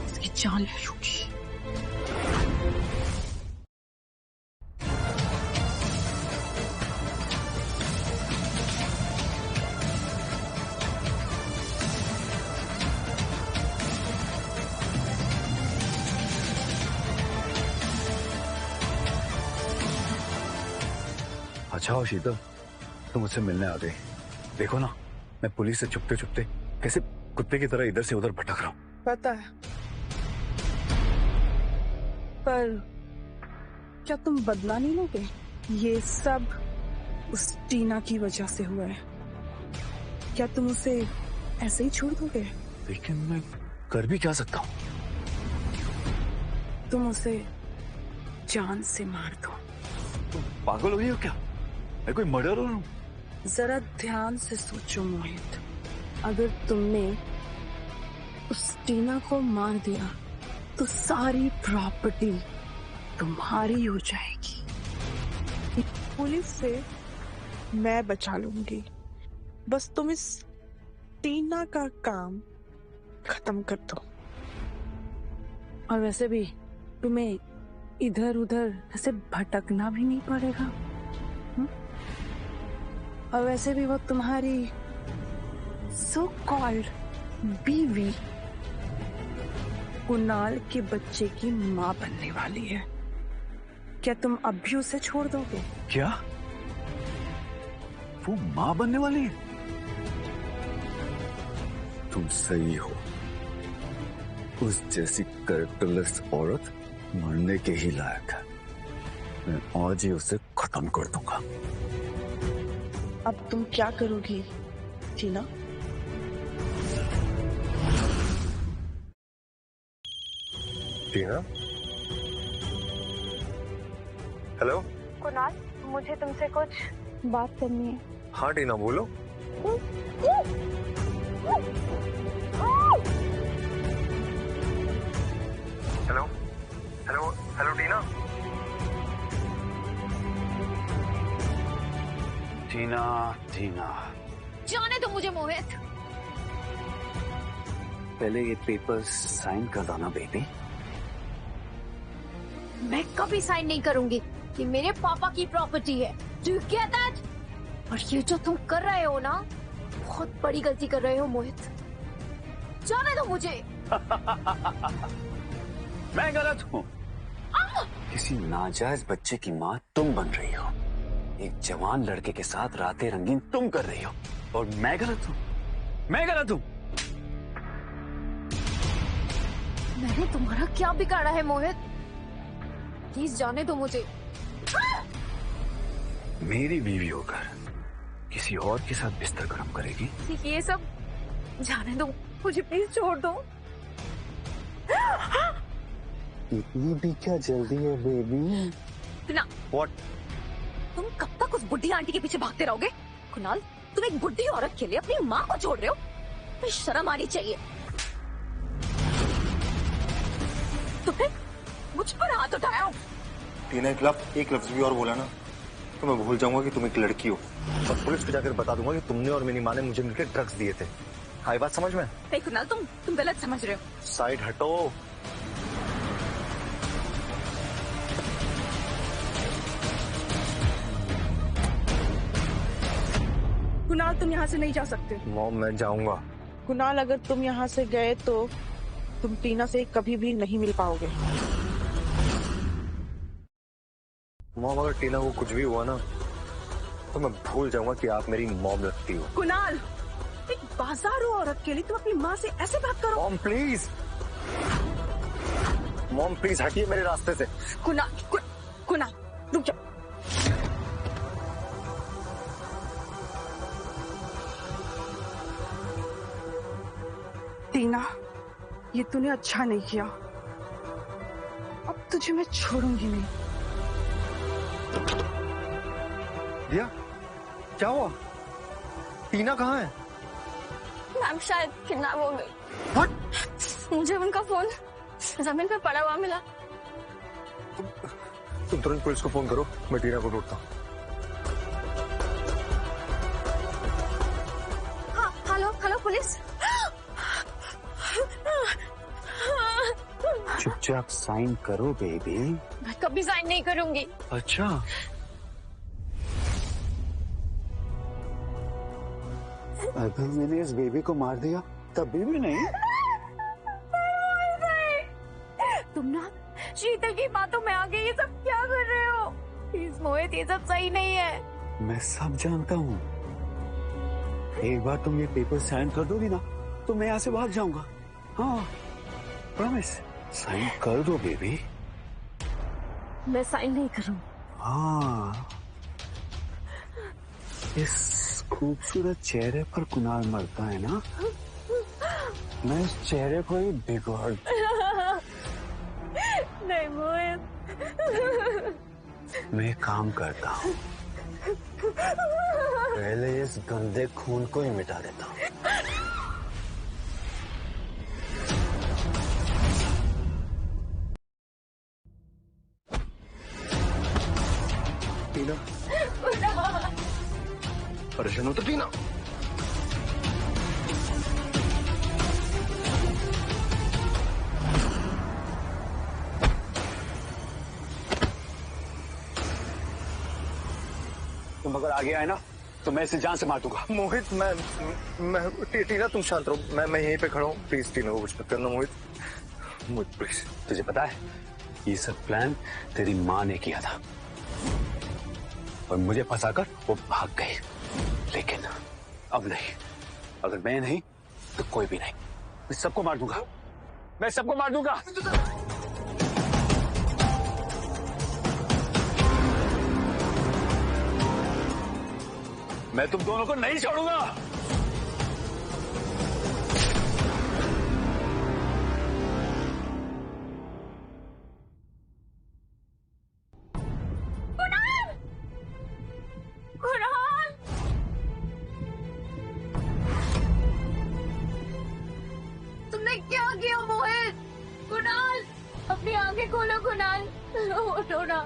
इसकी जान ले लूंगी। अच्छा हो शीतल, तुम मुझसे मिलने आ गई। देखो ना, मैं पुलिस से छुपते छुपते कैसे कुत्ते की तरह इधर से उधर भटक रहा हूँ। पता है, पर क्या तुम बदला नहीं लोगे? ये सब उस टीना की वजह से हुआ है। क्या तुम उसे ऐसे ही छोड़ दोगे? लेकिन मैं कर भी क्या सकता हूँ? तुम उसे जान से मार दो। तुम पागल हो गई हो क्या? मैं कोई मर्डरर हूँ? जरा ध्यान से सोचो मोहित, अगर तुमने उस टीना को मार दिया तो सारी प्रॉपर्टी तुम्हारी हो जाएगी। पुलिस से मैं बचा लूंगी, बस तुम इस टीना का काम खत्म कर दो। और वैसे भी तुम्हें इधर उधर ऐसे भटकना भी नहीं पड़ेगा। और वैसे भी वो तुम्हारी सो कॉल्ड बीवी कुणाल के बच्चे की माँ बनने वाली है। क्या तुम अब भी उसे छोड़ दोगे? क्या वो माँ बनने वाली है? तुम सही हो, उस जैसी कैरेक्टरलेस औरत मरने के ही लायक है। मैं आज ही उसे खत्म कर दूंगा। अब तुम क्या करोगी टीना? टीना? हेलो कुणाल, मुझे तुमसे कुछ बात करनी है। हाँ टीना बोलो। हेलो हेलो हेलो टीना? टीना, टीना, जाने दो मुझे मोहित। पहले ये पेपर्स साइन कर दो ना बेबी। मैं कभी साइन नहीं करूंगी, ये मेरे पापा की प्रॉपर्टी है। Do you get that? और ये जो तुम कर रहे हो ना, बहुत बड़ी गलती कर रहे हो मोहित। जाने दो मुझे। मैं गलत हूँ? किसी नाजायज बच्चे की माँ तुम बन रही हो, एक जवान लड़के के साथ रातें रंगीन तुम कर रही हो, और मैं गलत हूँ? मैं गलत हूँ? मैंने तुम्हारा क्या बिगाड़ा है मोहित? प्लीज जाने दो मुझे। मेरी बीवी होकर किसी और के साथ बिस्तर गर्म करेगी? ये सब जाने दो मुझे, प्लीज छोड़ दो। इतनी भी क्या जल्दी है बेबी? ना व्हाट? तुम कब तक उस बुढ़ी आंटी के पीछे भागते रहोगे? कुणाल, तुम एक बुढ़ी औरत के लिए अपनी माँ को छोड़ रहे हो? तुम्हें शर्म आनी चाहिए। तुमने मुझ पर हाथ उठाया। टीना एक लफ्ज भी और बोला ना तो मैं भूल जाऊंगा कि तुम एक लड़की हो और पुलिस को जाकर बता दूंगा कि तुमने और मेरी माँ ने मुझे मिलकर ड्रग्स दिए थे। आई बात समझ में? नहीं कुणाल, तुम गलत समझ रहे हो। साइड हटो। कुणाल तुम यहाँ से नहीं जा सकते। मॉम मैं जाऊंगा। कुणाल अगर तुम यहाँ से गए तो तुम टीना से कभी भी नहीं मिल पाओगे। मॉम अगर टीना को कुछ भी हुआ ना तो मैं भूल जाऊंगा कि आप मेरी मॉम लगती हो। कुणाल, एक बाजारू औरत के लिए तुम अपनी माँ से ऐसे बात करो? मॉम प्लीज, मॉम प्लीज हटिए मेरे रास्ते से। कुणाल रुक जाओ। टीना, ये तूने अच्छा नहीं किया। अब तुझे मैं छोड़ूंगी नहीं। दिया क्या हुआ? टीना कहाँ है? मैम शायद किडनैप हो गई। What? मुझे उनका फोन जमीन पे पड़ा हुआ मिला। तुम तुरंत पुलिस को फोन करो, मैं टीना को ढूंढता हूँ। हाँ, हेलो पुलिस। चुपचाप साइन करो बेबी। मैं कभी साइन नहीं करूंगी। अच्छा, अगर मैंने इस बेबी को मार दिया तभी भी नहीं। तुम ना शीतल की बातों में आगे ये सब क्या कर रहे हो? प्लीज मोहित, ये सब सही नहीं है। मैं सब जानता हूँ। एक बार तुम ये पेपर साइन कर दोगी ना तो मैं यहाँ से भाग जाऊंगा। हाँ प्रॉमिस, साइन कर दो बेबी। मैं साइन नहीं करूँ। हाँ, इस खूबसूरत चेहरे पर कुणाल मरता है ना, मैं इस चेहरे को ही बिगाड़। नहीं मोहित, मैं काम करता हूँ, पहले इस गंदे खून को ही मिटा देता हूँ। टीना, परेशान हो तो टीना। तुम अगर आगे आए ना तो मैं इसे जान से मार दूंगा। मोहित मैं टीना तुम शांत रहो, मैं यहीं पे खड़ा हूँ। प्लीज टीना को कुछ मत करना मोहित, प्लीज। तुझे पता है ये सब प्लान तेरी माँ ने किया था और मुझे फंसाकर वो भाग गई, लेकिन अब नहीं। अगर मैं नहीं तो कोई भी नहीं। मैं सबको मार दूंगा, मैं सबको मार दूंगा। मैं तुम दोनों को नहीं छोड़ूंगा। तुमने क्या किया मोहित? कुणाल, अपनी आंखें खोलो कुणाल। उठो ना।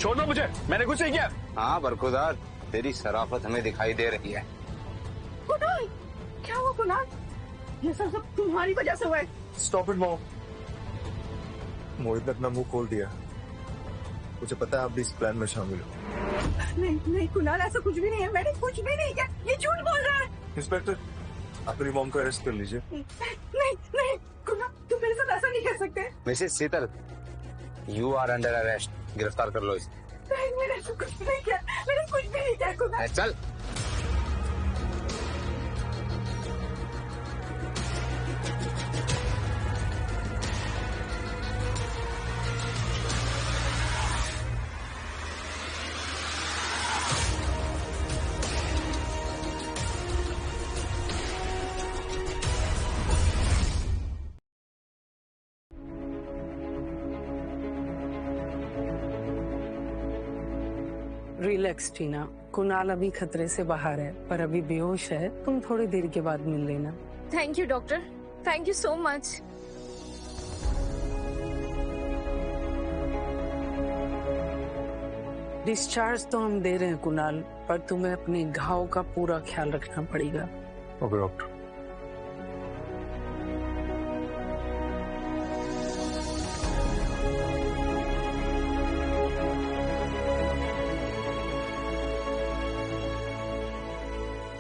छोड़ो मुझे, मैंने कुछ नहीं किया। हाँ बरखुदार, तेरी शराफत हमें दिखाई दे रही है। कुणाल, क्या हुआ कुणाल? ये सब तुम्हारी वजह से हुआ है। Stop it mom. मोहित ने अपना मुंह खोल दिया, मुझे पता है आप भी इस प्लान में शामिल हो। नहीं कुणाल, ऐसा कुछ भी नहीं है। मैंने कुछ भी नहीं किया, ये झूठ बोल रहा है। इंस्पेक्टर, आप मेरी मॉम को अरेस्ट कर लीजिए। नहीं कुणाल, तुम मेरे साथ ऐसा नहीं कर सकते। Mrs Sheetal, you are under arrest. गिरफ्तार कर लो इसे। मैंने कुछ भी नहीं किया, मैंने कुछ भी नहीं किया कुणाल। चल। रिलैक्स टीना, कुणाल अभी खतरे से बाहर है पर अभी बेहोश है। तुम थोड़ी देर के बाद मिल लेना। Thank you doctor, thank you so much. Discharge तो हम दे रहे हैं कुणाल, पर तुम्हें अपने घाव का पूरा ख्याल रखना पड़ेगा। Okay doctor.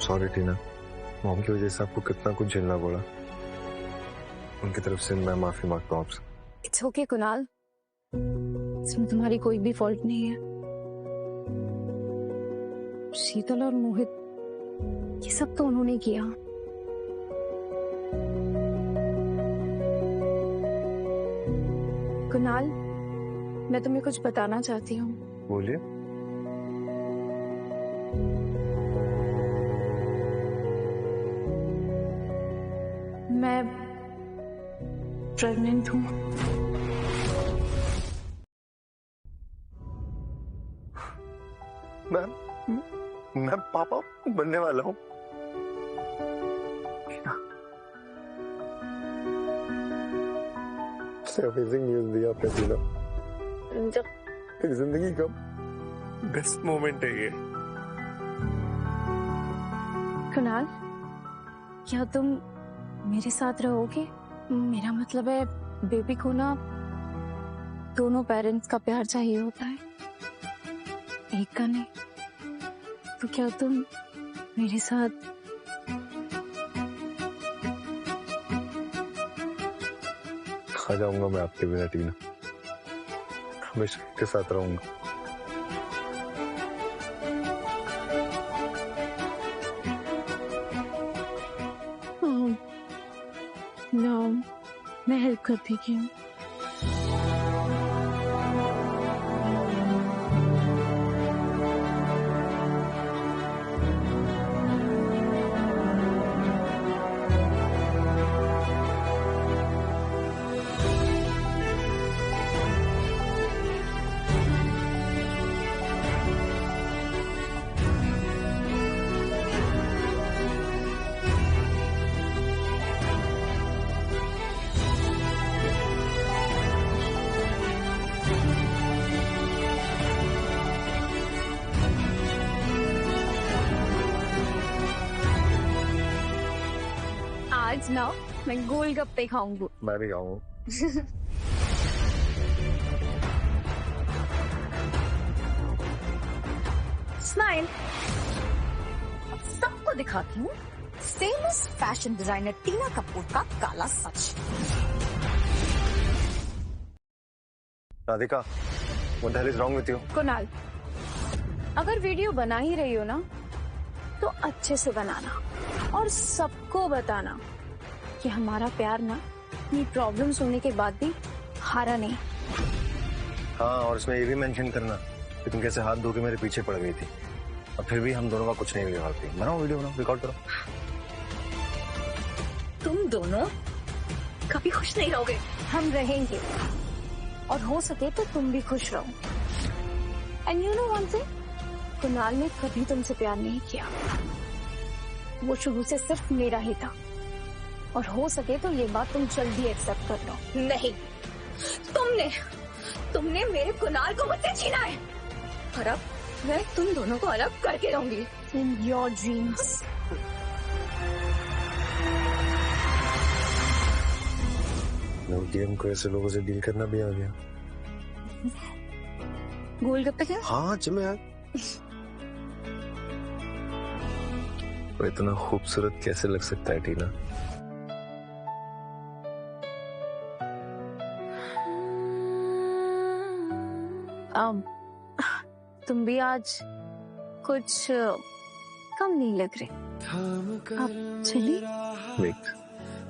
सॉरी टीना, मॉम की वजह से आपको कितना कुछ झेलना पड़ा। उनकी तरफ से मैं माफी मांगता हूँ आपसे। इट्स ओके कुणाल, इसमें तुम्हारी कोई भी फॉल्ट नहीं है। शीतल और मोहित, ये सब तो उन्होंने किया। कुणाल, मैं तुम्हें कुछ बताना चाहती हूँ। बोलिए। मैं प्रेग्नेंट हूँ। मैं पापा बनने वाला हूँ। अमेजिंग न्यूज़ दिया आपने टीना। जिंदगी का बेस्ट मोमेंट है ये। कुणाल, क्या तुम मेरे साथ रहोगे? मेरा मतलब है, बेबी को ना दोनों पेरेंट्स का प्यार चाहिए होता है, एक का नहीं। तो क्या तुम मेरे साथ? खा जाऊंगा मैं आपके बिना टीना, हमेशा आपके साथ रहूंगा। नो, मैं हेल्प करती हूँ। आज ना मैं गोलगप्पे खाऊंगी। मैं भी खाऊंगा। स्माइल। सबको दिखाती हूँ फेमस फैशन डिजाइनर टीना कपूर का काला सच। Radhika, what the hell is wrong with you? Kunal, अगर वीडियो बना ही रही हो ना, तो अच्छे से बनाना और सबको बताना कि हमारा प्यार ना ये प्रॉब्लम्स होने के बाद भी हारा नहीं। हाँ, और इसमें ये भी मेंशन करना कि तुम कैसे हाथ धो के मेरे पीछे पड़ गई थी और फिर भी हम दोनों का कुछ नहीं बिगाड़ पाई। बनाओ वीडियो, बनाओ, रिकॉर्ड करो। तुम दोनों कभी खुश नहीं रहोगे। हम रहेंगे, और हो सके तो तुम भी खुश रहो। And you know one thing, Kunal ने कभी तुमसे प्यार नहीं किया। वो शुरू से सिर्फ मेरा ही था, और हो सके तो ये बात तुम जल्दी एक्सेप्ट कर लो। नहीं, तुमने मेरे कुणाल को मुझसे छीना है, और अब मैं तुम दोनों को अलग करके रहूंगी। In your dreams. गेम को ऐसे लोगों से डील करना भी आ गया। गोलगप्पे क्या? हाँ चलो यार। वो इतना खूबसूरत कैसे लग सकता है टीना? तुम भी आज कुछ कम नहीं लग रहे। अब चलिए। वेट।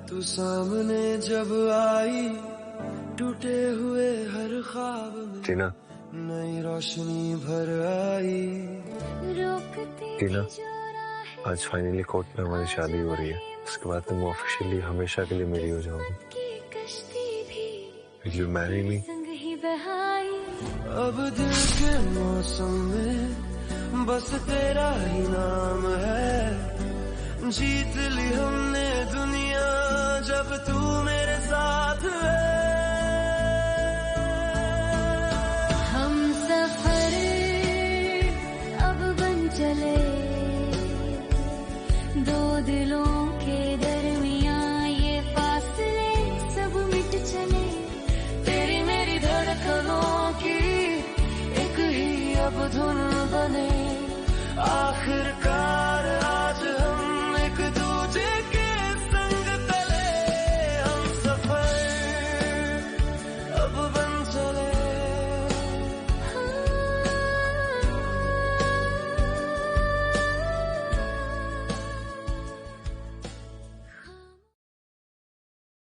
तू सामने जब आई, टूटे हुए हर ख्वाब में टीना, नई रोशनी भर आई। टीना, आज फाइनली कोर्ट में हमारी शादी हो रही है। उसके बाद तुम ऑफिशियली हमेशा के लिए मेरी हो जाओगी। Will you marry me? अब दिल के मौसम में बस तेरा ही नाम है। जीत ली हमने दुनिया जब तू मेरे साथ है। हम सफर अब बन चले, दो दिलों के दरमियां ये फासले सब मिट चले। तेरी मेरी धड़कनों की एक ही अब धुन बने, आखिर का